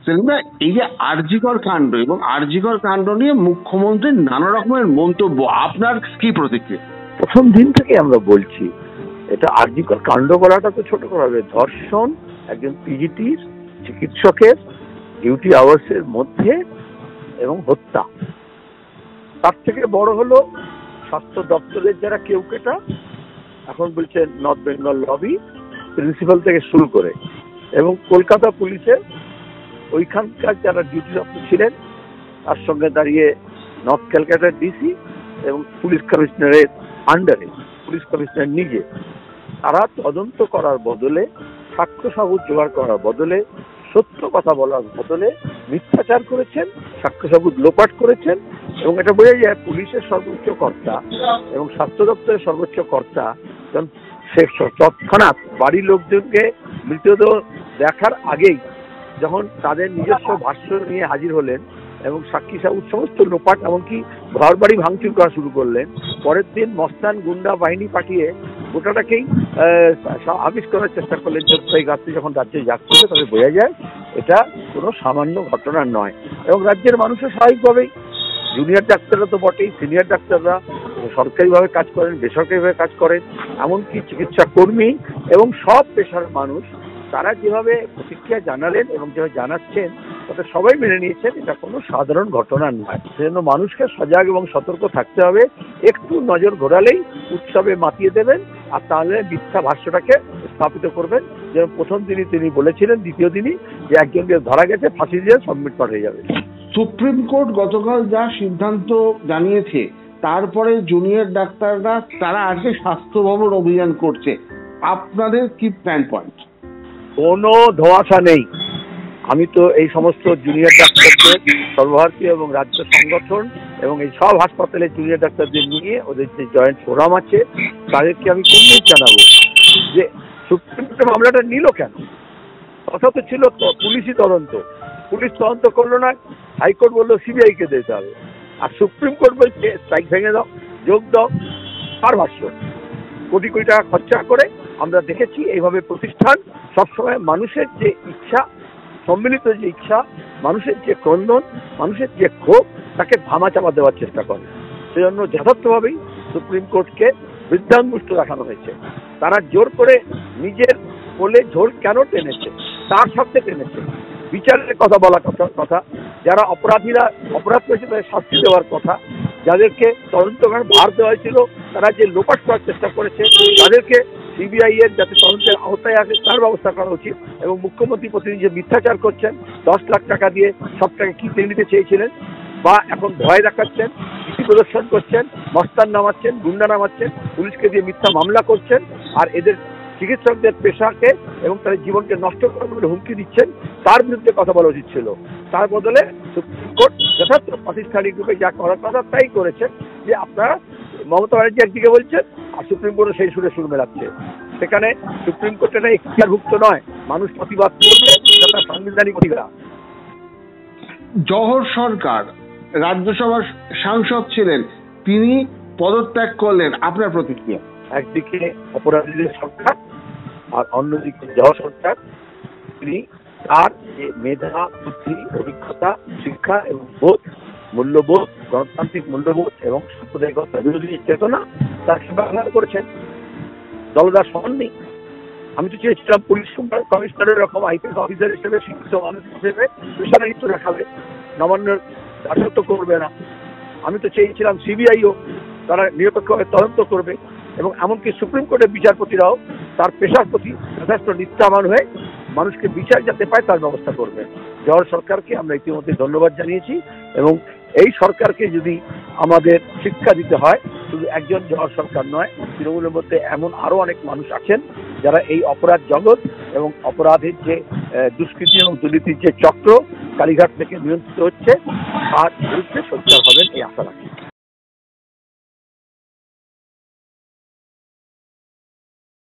সেলিমদা, এই যে আরজিকর কাণ্ড এবং আরজিকর কাণ্ড নিয়ে মুখ্যমন্ত্রীর নানা রকমের মন্তব্য, আপনার কি প্রতিক্রিয়া? প্রথম দিন থেকে আমরা বলছি এটা আরজিকর কাণ্ড করাটা তো ছোট করা হবে। ধর্ষণ একজন পিজিটির চিকিৎসকের ডিউটি আওয়ার্সের মধ্যে এবং হত্যা, তার থেকে বড় হলো স্বাস্থ্য দপ্তরের যারা কেউ কেটা, এখন বলছে নর্থ বেঙ্গল লবি, প্রিন্সিপাল থেকে শুরু করে এবং কলকাতা পুলিশের ওইখানকার যারা ডিউটি দপ্তর ছিলেন তার সঙ্গে দাঁড়িয়ে নর্থ ক্যালকাটার ডিসি এবং পুলিশ কমিশনারের আন্ডারে পুলিশ কমিশনার নিজে, তারা তদন্ত করার বদলে, সাক্ষ্য সাবুত জোগাড় করার বদলে, সত্য কথা বলার বদলে মিথ্যাচার করেছেন, সাক্ষ্য সাবুত লোপাট করেছেন। এবং এটা বোঝা যায় পুলিশের সর্বোচ্চ কর্তা এবং স্বাস্থ্য দপ্তরের সর্বোচ্চ কর্তা সে তৎক্ষণাৎ বাড়ির লোকজনকে মৃতদেহ দেখার আগেই যখন তাদের নিজস্ব ভাষ্য নিয়ে হাজির হলেন এবং সাক্ষী সাবুত সমস্ত লোপাট, এমনকি ঘর বাড়ি ভাঙচুর করা শুরু করলেন, পরের দিন মস্তান গুন্ডা বাহিনী পাঠিয়ে গোটাটাকেই আবিষ করার চেষ্টা করলেন। এই গাছটি যখন রাজ্যে যাচ্ছে তবে বোঝা যায় এটা কোনো সামান্য ঘটনা নয়। এবং রাজ্যের মানুষও স্বাভাবিকভাবেই, জুনিয়র ডাক্তাররা তো বটেই, সিনিয়র ডাক্তাররা সরকারিভাবে কাজ করেন, বেসরকারিভাবে কাজ করেন, এমনকি চিকিৎসা কর্মী এবং সব পেশার মানুষ, তারা যেভাবে প্রতিক্রিয়া জানালেন এবং যেভাবে জানাচ্ছেন তাতে সবাই মেনে নিয়েছেন এটা কোনো সাধারণ ঘটনা নয়। সেজন্য মানুষকে সজাগ এবং সতর্ক থাকতে হবে। একটু নজর ঘোরালেই উৎসবে মাতিয়ে দেবেন, আর তাহলে মিথ্যা ভাষ্যটাকে স্থাপিত করবেন। যেমন প্রথম দিনই তিনি বলেছিলেন, দ্বিতীয় দিনই যে একজনকে ধরা গেছে, ফাঁসি দিয়ে সাবমিট করা হয়ে যাবে। সুপ্রিম কোর্ট গতকাল যা সিদ্ধান্ত জানিয়েছে, তারপরে জুনিয়র ডাক্তাররা তারা আজকে স্বাস্থ্য ভবন অভিযান করছে, আপনাদের কি প্ল্যান পয়েন্ট? কোনো ধোঁয়াশা নেই। আমি তো এই সমস্ত জুনিয়র ডাক্তারদের সর্বভারতীয় এবং রাজ্য সংগঠন এবং এই সব হাসপাতালের জুনিয়র ডাক্তারদের নিয়ে ওদের যে জয়েন্ট ফোরাম আছে তাদেরকে আমি কোনদিন জানাবো যে সুপ্রিম কোর্টে মামলাটা নিল কেন। কথা তো ছিল পুলিশই তদন্ত, পুলিশ তদন্ত করলো না, হাইকোর্ট বললো সিবিআইকে দিতে হবে, আর সুপ্রিম কোর্ট বলছে স্ট্রাইক ভেঙে দাও, যোগ দাও। আর ভাষ্য কোটি কোটি টাকা খরচা করে আমরা দেখেছি এইভাবে প্রতিষ্ঠান সবসময় মানুষের যে ইচ্ছা, সম্মিলিত যে ইচ্ছা, মানুষের যে ক্রন্দন, মানুষের যে ক্ষোভ, তাকে ধামাচাপা দেওয়ার চেষ্টা করে। সেজন্য যথার্থভাবেই সুপ্রিম কোর্টকে বৃদ্ধাঙ্গুষ্ঠ দেখানো হয়েছে। তারা জোর করে নিজের কোলে ঝোল কেন টেনেছে, তার সাথে টেনেছে। বিচারের কথা বলা কথা, যারা অপরাধীরা অপরাধ করেছে তাদের শাস্তি দেওয়ার কথা, যাদেরকে তদন্তকার ভার দেওয়া হয়েছিল তারা যে লোপাট করার চেষ্টা করেছে তাদেরকে সিবিআই এর যাতে তদন্তের আওতায় আসে তার ব্যবস্থা করা উচিত। এবং মুখ্যমন্ত্রী প্রতিদিন যে মিথ্যাচার করছেন, 10 লাখ টাকা দিয়ে সবটাকে কি কিনে নিতে চেয়েছিলেন, বা এখন ভয় দেখাচ্ছেন, ভীতি প্রদর্শন করছেন, মস্তান নামাচ্ছেন, গুন্ডা নামাচ্ছেন, পুলিশকে দিয়ে মিথ্যা মামলা করছেন, আর এদের চিকিৎসকদের পেশাকে এবং তাদের জীবনকে নষ্ট করবেন বলে হুমকি দিচ্ছেন, তার বিরুদ্ধে কথা বলা উচিত ছিল। তার বদলে সুপ্রিম কোর্ট যথার্থ প্রাতিষ্ঠানিক রূপে যা করার কথা তাই করেছেন, যে আপনারা মমতা ব্যানার্জি একদিকে বলছেন আর সুপ্রিম কোর্টে সেই সুরে সুর মেলাচ্ছে। সেখানে সুপ্রিম কোর্টে এখতিয়ারভুক্ত নয়, মানুষ প্রতিবাদ করবে, তার সাংবিধানিক অধিকার। জহর সরকার রাজ্যসভার সাংসদ ছিলেন, তিনি পদত্যাগ করলেন, আপনার প্রতিক্রিয়া? একদিকে অপরাধীদের সরকার আর অন্যদিকে জহর সরকার, তিনি তার যে মেধা, বুদ্ধি, অভিজ্ঞতা, শিক্ষা এবং বোধ, মূল্যবোধ, গণতান্ত্রিক মূল্যবোধ এবং সাম্প্রদায়িকতা বিরোধী চেতনা তার সেবা করেছেন। দলদাস হননি। আমি তো চেয়েছিলাম পুলিশ কমিশনারের রকম আইপিএস অফিসার হিসেবে, শিক্ষিত মানুষ হিসেবে পেশাদারিত্ব দেখাবে, নবান্নের দাসত্ব করবে না। আমি তো চেয়েছিলাম সিবিআইও তারা নিরপেক্ষভাবে তদন্ত করবে এবং এমনকি সুপ্রিম কোর্টের বিচারপতিরাও তার পেশার প্রতি যথেষ্ট নিষ্ঠাবান হয়ে মানুষকে বিচার যাতে পায় তার ব্যবস্থা করবে। জহর সরকারকে আমরা ইতিমধ্যে ধন্যবাদ জানিয়েছি এবং এই সরকারকে যদি আমাদের শিক্ষা দিতে হয়, শুধু একজন জহর সরকার নয়, তৃণমূলের মধ্যে এমন আরো অনেক মানুষ আছেন যারা এই অপরাধ জগৎ এবং অপরাধের যে দুষ্কৃতি এবং দুর্নীতির যে চক্র কালীঘাট থেকে নিয়ন্ত্রিত হচ্ছে তার বিরুদ্ধে সোচ্চার হবেন এই আশা রাখি।